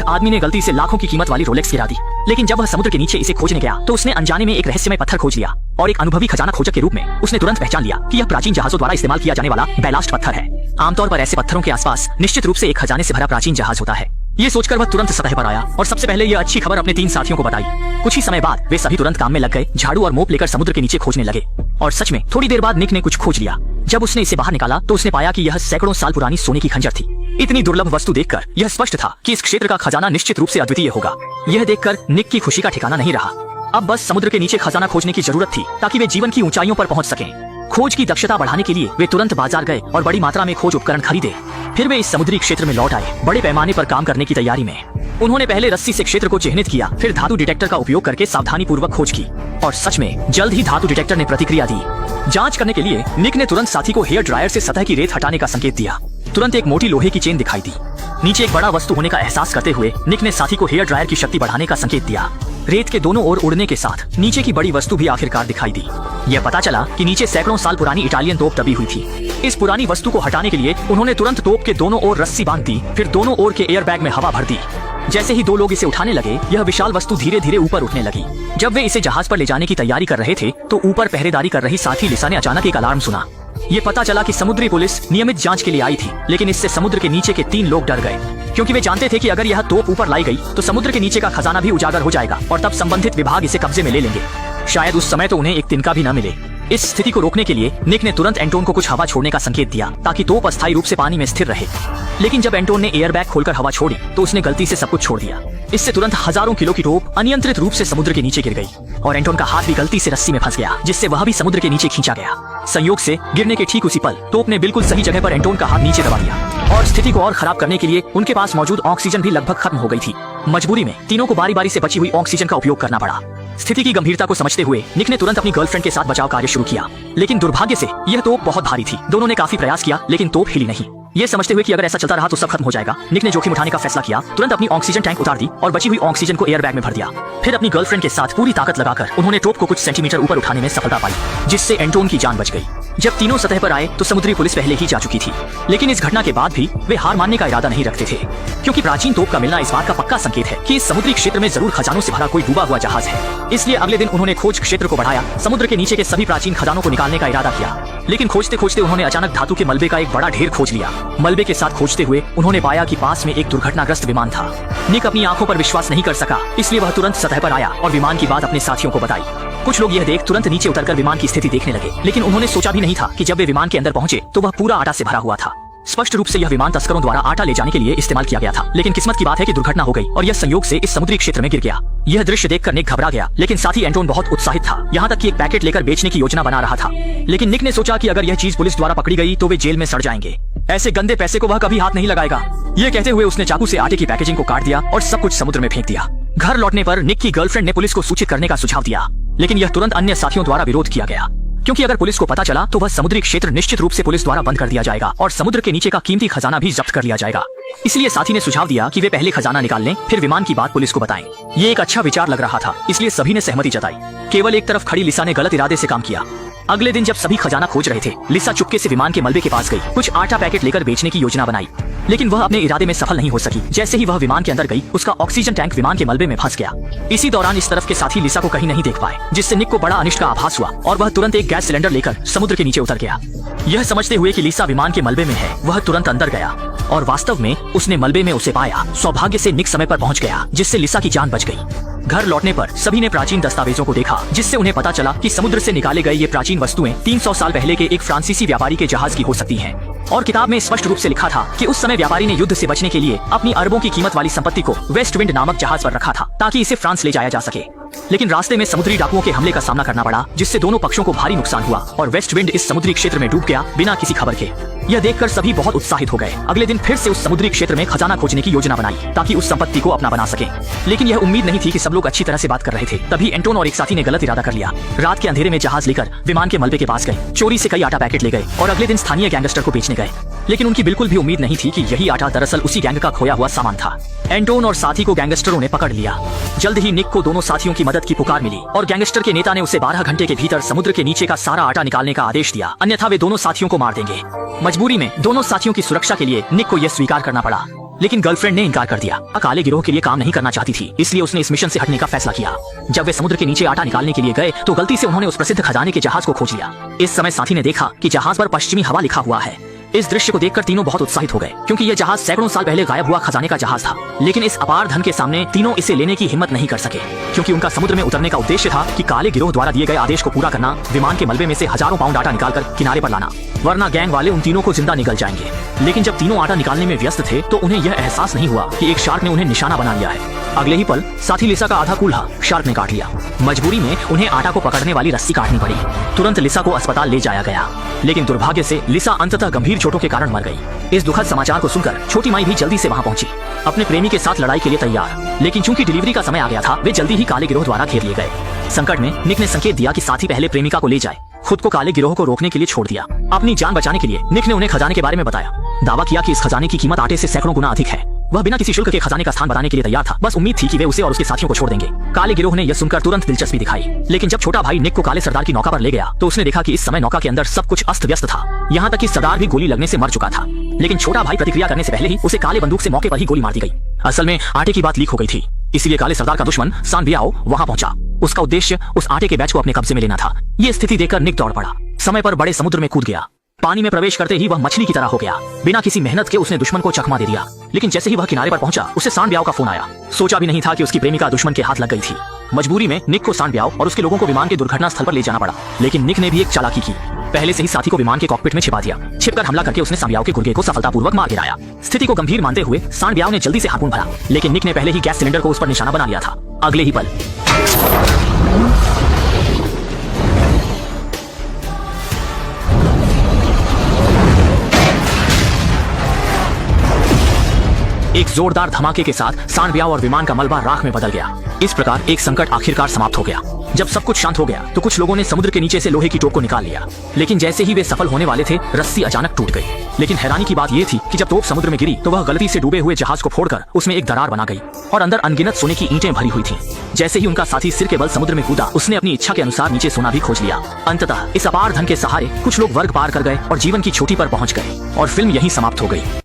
आदमी ने गलती से लाखों की कीमत वाली रोलेक्स गिरा दी, लेकिन जब वह समुद्र के नीचे इसे खोजने गया तो उसने अनजाने में एक रहस्यमय पत्थर खोज लिया और एक अनुभवी खजाना खोजक के रूप में उसने तुरंत पहचान लिया कि यह प्राचीन जहाजों द्वारा इस्तेमाल किया जाने वाला बैलास्ट पत्थर है। आमतौर पर ऐसे पत्थरों के आसपास निश्चित रूप से एक खजाने से भरा प्राचीन जहाज होता है। ये सोचकर वह तुरंत सतह पर आया और सबसे पहले यह अच्छी खबर अपने 3 साथियों को बताई। कुछ ही समय बाद वे सभी तुरंत काम में लग गए, झाड़ू और मोप लेकर समुद्र के नीचे खोजने लगे। और सच में थोड़ी देर बाद निक ने कुछ खोज लिया। जब उसने इसे बाहर निकाला तो उसने पाया कि यह सैकड़ों साल पुरानी सोने की खंजर थी। इतनी दुर्लभ वस्तु देखकर यह स्पष्ट था कि इस क्षेत्र का खजाना निश्चित रूप से अद्वितीय होगा। यह देखकर निक की खुशी का ठिकाना नहीं रहा। अब बस समुद्र के नीचे खजाना खोजने की जरूरत थी ताकि वे जीवन की ऊंचाइयों पर पहुंच सकें। खोज की दक्षता बढ़ाने के लिए वे तुरंत बाजार गए और बड़ी मात्रा में खोज उपकरण खरीदे। फिर वे इस समुद्री क्षेत्र में लौट आए, बड़े पैमाने पर काम करने की तैयारी में। उन्होंने पहले रस्सी से क्षेत्र को चिह्नित किया, फिर धातु डिटेक्टर का उपयोग करके सावधानी पूर्वक खोज की और सच में जल्द ही धातु डिटेक्टर ने प्रतिक्रिया दी। जांच करने के लिए निक ने तुरंत साथी को हेयर ड्रायर से सतह की रेत हटाने का संकेत दिया। तुरंत एक मोटी लोहे की चेन दिखाई दी। नीचे एक बड़ा वस्तु होने का एहसास करते हुए निक ने साथी को हेयर ड्रायर की शक्ति बढ़ाने का संकेत दिया। रेत के दोनों ओर उड़ने के साथ नीचे की बड़ी वस्तु भी आखिरकार दिखाई दी। यह पता चला कि नीचे सैकड़ों साल पुरानी इटालियन तोप दबी हुई थी। इस पुरानी वस्तु को हटाने के लिए उन्होंने तुरंत तोप के दोनों ओर रस्सी बांध दी, फिर दोनों ओर के एयर बैग में हवा भर दी। जैसे ही 2 लोग इसे उठाने लगे, यह विशाल वस्तु धीरे धीरे ऊपर उठने लगी। जब वे इसे जहाज पर ले जाने की तैयारी कर रहे थे तो ऊपर पहरेदारी कर रही साथी लिसा ने अचानक एक अलार्म सुना। ये पता चला कि समुद्री पुलिस नियमित जांच के लिए आई थी, लेकिन इससे समुद्र के नीचे के 3 लोग डर गए, क्योंकि वे जानते थे कि अगर यह तोप ऊपर लाई गई तो समुद्र के नीचे का खजाना भी उजागर हो जाएगा और तब संबंधित विभाग इसे कब्जे में ले लेंगे। शायद उस समय तो उन्हें एक तिनका भी न मिले। इस स्थिति को रोकने के लिए निक ने तुरंत एंटोन को कुछ हवा छोड़ने का संकेत दिया ताकि तोप अस्थायी रूप से पानी में स्थिर रहे। लेकिन जब एंटोन ने एयर बैग खोलकर हवा छोड़ी तो उसने गलती से सब कुछ छोड़ दिया। इससे तुरंत हजारों किलो की तोप अनियंत्रित रूप से समुद्र के नीचे गिर गई और एंटोन का हाथ भी गलती से रस्सी में फंस गया, जिससे वह भी समुद्र के नीचे खींचा गया। संयोग से गिरने के ठीक उसी पल तोप ने बिल्कुल सही जगह पर एंटोन का हाथ नीचे दबा दिया और स्थिति को और खराब करने के लिए उनके पास मौजूद ऑक्सीजन भी लगभग खत्म हो गई थी। मजबूरी में तीनों को बारी बारी से बची हुई ऑक्सीजन का उपयोग करना पड़ा। स्थिति की गंभीरता को समझते हुए निक ने तुरंत अपनी गर्लफ्रेंड के साथ बचाव कार्य शुरू किया, लेकिन दुर्भाग्य से यह तोप बहुत भारी थी। दोनों ने काफी प्रयास किया लेकिन तोप हिली नहीं। ये समझते हुए कि अगर ऐसा चलता रहा तो सब खत्म हो जाएगा, निक ने जोखिम उठाने का फैसला किया। तुरंत अपनी ऑक्सीजन टैंक उतार दी और बची हुई ऑक्सीजन को एयर बैग में भर दिया। फिर अपनी गर्लफ्रेंड के साथ पूरी ताकत लगाकर उन्होंने तोप को कुछ सेंटीमीटर ऊपर उठाने में सफलता पाई, जिससे एंटोन की जान बच गई। जब तीनों सतह पर आए तो समुद्री पुलिस पहले ही जा चुकी थी, लेकिन इस घटना के बाद भी वे हार मानने का इरादा नहीं रखते थे, क्योंकि प्राचीन तोप का मिलना इस बात का पक्का संकेत है कि इस समुद्री क्षेत्र में जरूर खजानों से भरा कोई डूबा हुआ जहाज है। इसलिए अगले दिन उन्होंने खोज क्षेत्र को बढ़ाया, समुद्र के नीचे के सभी प्राचीन खजानों को निकालने का इरादा किया। लेकिन खोजते खोजते उन्होंने अचानक धातु के मलबे का एक बड़ा ढेर खोज लिया। मलबे के साथ खोजते हुए उन्होंने पाया कि पास में एक दुर्घटनाग्रस्त विमान था। निक अपनी आंखों पर विश्वास नहीं कर सका, इसलिए वह तुरंत सतह पर आया और विमान की बात अपने साथियों को बताई। कुछ लोग यह देख तुरंत नीचे उतरकर विमान की स्थिति देखने लगे, लेकिन उन्होंने सोचा भी नहीं था कि जब वे विमान के अंदर पहुंचे तो वह पूरा आटा से भरा हुआ था। स्पष्ट रूप से यह विमान तस्करों द्वारा आटा ले जाने के लिए इस्तेमाल किया गया था, लेकिन किस्मत की बात है कि दुर्घटना हो गई और यह संयोग से इस समुद्री क्षेत्र में गिर गया। यह दृश्य देखकर निक घबरा गया, लेकिन साथ ही एंटोन बहुत उत्साहित था, यहाँ तक कि एक पैकेट लेकर बेचने की योजना बना रहा था। लेकिन निक ने सोचा कि अगर यह चीज पुलिस द्वारा पकड़ी गई तो वे जेल में सड़ जाएंगे। ऐसे गंदे पैसे को वह कभी हाथ नहीं लगाएगा। ये कहते हुए उसने चाकू से आटे की पैकेजिंग को काट दिया और सब कुछ समुद्र में फेंक दिया। घर लौटने पर निक की गर्लफ्रेंड ने पुलिस को सूचित करने का सुझाव दिया, लेकिन यह तुरंत अन्य साथियों द्वारा विरोध किया गया, क्योंकि अगर पुलिस को पता चला तो वह समुद्री क्षेत्र निश्चित रूप से पुलिस द्वारा बंद कर दिया जाएगा और समुद्र के नीचे का कीमती खजाना भी जब्त कर लिया जाएगा। इसलिए साथी ने सुझाव दिया कि वे पहले खजाना निकाल लें, फिर विमान की बात पुलिस को बताएं। ये एक अच्छा विचार लग रहा था, इसलिए सभी ने सहमति जताई। केवल एक तरफ खड़ी लिसा ने गलत इरादे से काम किया। अगले दिन जब सभी खजाना खोज रहे थे, लिसा चुपके से विमान के मलबे के पास गई, कुछ आटा पैकेट लेकर बेचने की योजना बनाई, लेकिन वह अपने इरादे में सफल नहीं हो सकी। जैसे ही वह विमान के अंदर गई, उसका ऑक्सीजन टैंक विमान के मलबे में फंस गया। इसी दौरान इस तरफ के साथी लिसा को कहीं नहीं देख पाए, जिससे निक को बड़ा अनिष्ट का आभास हुआ और वह तुरंत एक गैस सिलेंडर लेकर समुद्र के नीचे उतर गया। यह समझते हुए कि लिसा विमान के मलबे में है, वह तुरंत अंदर गया और वास्तव में उसने मलबे में उसे पाया। सौभाग्य से निक समय पर पहुंच गया, जिससे लिसा की जान बच गई। घर लौटने पर सभी ने प्राचीन दस्तावेजों को देखा, जिससे उन्हें पता चला कि समुद्र से निकाले गए ये प्राचीन वस्तुएं 300 साल पहले के एक फ्रांसीसी व्यापारी के जहाज की हो सकती हैं। और किताब में स्पष्ट रूप से लिखा था कि उस समय व्यापारी ने युद्ध से बचने के लिए अपनी अरबों की कीमत वाली संपत्ति को वेस्ट विंड नामक जहाज पर रखा था, ताकि इसे फ्रांस ले जाया जा सके। लेकिन रास्ते में समुद्री डाकुओं के हमले का सामना करना पड़ा, जिससे दोनों पक्षों को भारी नुकसान हुआ और वेस्ट विंड इस समुद्री क्षेत्र में डूब गया बिना किसी खबर के। यह देखकर सभी बहुत उत्साहित हो गए। अगले दिन फिर से उस समुद्री क्षेत्र में खजाना खोजने की योजना बनाई, ताकि उस संपत्ति को अपना बना सके। लेकिन यह उम्मीद नहीं थी कि सब लोग अच्छी तरह से बात कर रहे थे। तभी एंटोन और एक साथी ने गलत इरादा कर लिया। रात के अंधेरे में जहाज लेकर विमान के मलबे के पास गए, चोरी से कई आटा पैकेट ले गए और अगले दिन स्थानीय गैंगस्टर को बेचने गए। लेकिन उनकी बिल्कुल भी उम्मीद नहीं थी कि यही आटा दरअसल उसी गैंग का खोया हुआ सामान था। एंटोन और साथी को गैंगस्टरों ने पकड़ लिया। जल्द ही निक को दोनों साथियों की मदद की पुकार मिली और गैंगस्टर के नेता ने उसे 12 घंटे के भीतर समुद्र के नीचे का सारा आटा निकालने का आदेश दिया, अन्यथा वे दोनों साथियों को मार देंगे। मजबूरी में दोनों साथियों की सुरक्षा के लिए निक को यह स्वीकार करना पड़ा। लेकिन गर्लफ्रेंड ने इनकार कर दिया। काले गिरोह के लिए काम नहीं करना चाहती थी, इसलिए उसने इस मिशन से हटने का फैसला किया। जब वे समुद्र के नीचे आटा निकालने के लिए गए तो गलती से उन्होंने उस प्रसिद्ध खजाने के जहाज को खोज लिया। इस समय साथी ने देखा कि जहाज पर पश्चिमी हवा लिखा हुआ है। इस दृश्य को देखकर तीनों बहुत उत्साहित हो गए, क्योंकि यह जहाज सैकड़ों साल पहले गायब हुआ खजाने का जहाज था। लेकिन इस अपार धन के सामने तीनों इसे लेने की हिम्मत नहीं कर सके, क्योंकि उनका समुद्र में उतरने का उद्देश्य था कि काले गिरोह द्वारा दिए गए आदेश को पूरा करना, विमान के मलबे में से हजारों पाउंड आटा निकालकर किनारे पर लाना, वरना गैंग वाले उन तीनों को जिंदा निगल जाएंगे। लेकिन जब तीनों आटा निकालने में व्यस्त थे तो उन्हें यह एहसास नहीं हुआ कि एक शार्क ने उन्हें निशाना बना लिया है। अगले ही पल साथी लिसा का आधा कूल्हा शार्क ने काट लिया। मजबूरी में उन्हें आटा को पकड़ने वाली रस्सी काटनी पड़ी। तुरंत लिसा को अस्पताल ले जाया गया, लेकिन दुर्भाग्य से लिसा अंततः गंभीर चोटों के कारण मर गई। इस दुखद समाचार को सुनकर छोटी माई भी जल्दी से वहां पहुंची, अपने प्रेमी के साथ लड़ाई के लिए तैयार। लेकिन चूंकि डिलीवरी का समय आ गया था, वे जल्दी ही काले गिरोह द्वारा घेर लिए गए। संकट में निक ने संकेत दिया कि साथी पहले प्रेमिका को ले जाए, खुद को काले गिरोह को रोकने के लिए छोड़ दिया। अपनी जान बचाने के लिए निक ने उन्हें खजाने के बारे में बताया। दावा किया कि इस खजाने की कीमत आटे से सैकड़ों गुना अधिक है। वह बिना किसी शुल्क के खजाने का स्थान बताने के लिए तैयार था, बस उम्मीद थी कि वे उसे और उसके साथियों को छोड़ देंगे। काले गिरोह ने यह सुनकर तुरंत दिलचस्पी दिखाई, लेकिन जब छोटा भाई निक को काले सरदार की नौका पर ले गया तो उसने देखा कि इस समय नौका के अंदर सब कुछ अस्त व्यस्त था। यहाँ तक कि सरदार भी गोली लगने से मर चुका था। लेकिन छोटा भाई प्रतिक्रिया करने से पहले ही उसे काले बंदूक से मौके पर ही गोली मार दी गई। असल में आटे की बात लीक हो गई थी, इसलिए काले सरदार का दुश्मन सान बियाओ वहां पहुंचा। उसका उद्देश्य उस आटे के बैच को अपने कब्जे में लेना था। ये स्थिति देखकर निक दौड़ पड़ा, समय पर बड़े समुद्र में कूद गया। पानी में प्रवेश करते ही वह मछली की तरह हो गया। बिना किसी मेहनत के उसने दुश्मन को चकमा दे दिया। लेकिन जैसे ही वह किनारे पर पहुंचा, उसे सान बियाओ का फोन आया। सोचा भी नहीं था कि उसकी प्रेमिका दुश्मन के हाथ लग गई थी। मजबूरी में निक को सान बियाओ और उसके लोगों को विमान के दुर्घटना स्थल पर ले जाना पड़ा। लेकिन निक ने भी एक चालाकी की, पहले से ही साथी को विमान के कॉकपिट में छिपा दिया। छिपकर हमला करके उसने सान बियाओ के गुर्गे को सफलतापूर्वक मार गिराया। स्थिति को गंभीर मानते हुए सान बियाओ ने जल्दी से हार्पून भरा, लेकिन निक ने पहले ही गैस सिलेंडर को उस पर निशाना बना लिया था। अगले ही पल एक जोरदार धमाके के साथ सान बियाओ और विमान का मलबा राख में बदल गया। इस प्रकार एक संकट आखिरकार समाप्त हो गया। जब सब कुछ शांत हो गया तो कुछ लोगों ने समुद्र के नीचे से लोहे की टोप को निकाल लिया, लेकिन जैसे ही वे सफल होने वाले थे, रस्सी अचानक टूट गई। लेकिन हैरानी की बात यह थी कि जब तोप समुद्र में गिरी तो वह गलती से डूबे हुए जहाज को फोड़कर उसमें एक दरार बना गई और अंदर अनगिनत सोने की ईंटें भरी हुई थीं। जैसे ही उनका साथी सिर के बल समुद्र में कूदा, उसने अपनी इच्छा के अनुसार नीचे सोना भी खोज लिया। अंततः इस अपार धन के सहारे कुछ लोग वर्ग पार कर गए और जीवन की चोटी पर पहुंच गए, और फिल्म यहीं समाप्त हो गई।